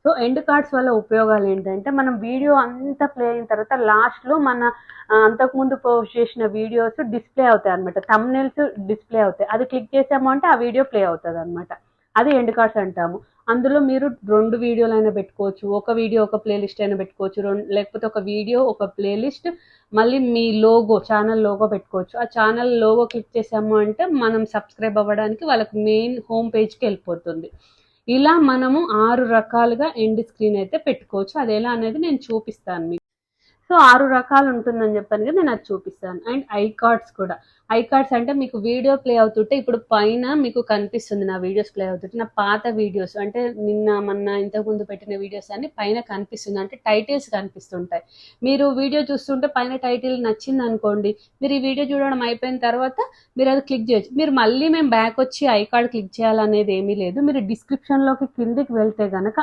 So end cards వల్ల ఉపయోగాలు ఏంటంటే మనం వీడియో అంతా ప్లే అయిన తర్వాత లాస్ట్‌లో మన అంతకుముందు పోస్ట్ చేసిన వీడియోస్ డిస్‌ప్లే అవుతాయన్నమాట. థంబ్‌నెయిల్స్ డిస్‌ప్లే అవుతాయి. అది క్లిక్ చేసాము అంటే ఆ వీడియో ప్లే అవుతదన్నమాట. అది ఎండ్ కార్డ్స్ అంటాము. అందులో మీరు 2 వీడియోలైనా పెట్టుకోవచ్చు. ఒక వీడియో ఒక ప్లే లిస్ట్ అయినా పెట్టుకోవచ్చు. లేకపోతే ఒక వీడియో ఒక ప్లే లిస్ట్ మళ్ళీ మీ లోగో ఛానల్ లోగో పెట్టుకోవచ్చు. ఆ ఛానల్ లోగో క్లిక్ చేసాము అంటే మనం సబ్స్క్రైబ్ అవ్వడానికి వాళ్ళకి మెయిన్ హోమ్ పేజ్‌కెళ్ళిపోతుంది. ఇలా మనము 6 రకాలుగా ఎండ్ స్క్రీన్ అయితే పెట్టుకోవచ్చు. అదెలా అనేది నేను చూపిస్తాను మీకు. సో 6 రకాలు ఉంటుందని చెప్పాను కదా! నేను అది చూపిస్తాను. అండ్ ఐ కార్డ్స్ కూడా. ఐ కార్డ్స్ అంటే మీకు వీడియో ప్లే అవుతుంటే ఇప్పుడు పైన మీకు కనిపిస్తుంది నా వీడియోస్ ప్లే అవుతుంటే. నా పాత వీడియోస్ అంటే నిన్న, మొన్న, ఇంతకుముందు పెట్టిన వీడియోస్ అన్నీ పైన కనిపిస్తుంది. అంటే టైటిల్స్ కనిపిస్తుంటాయి. మీరు వీడియో చూస్తుంటే పైన టైటిల్ నచ్చిందనుకోండి, మీరు ఈ వీడియో చూడడం అయిపోయిన తర్వాత మీరు అది క్లిక్ చేయొచ్చు. మీరు మళ్ళీ మేము బ్యాక్ వచ్చి ఐ కార్డ్ క్లిక్ చేయాలనేది ఏమీ లేదు. మీరు డిస్క్రిప్షన్‌లోకి కిందికి వెళ్తే గనక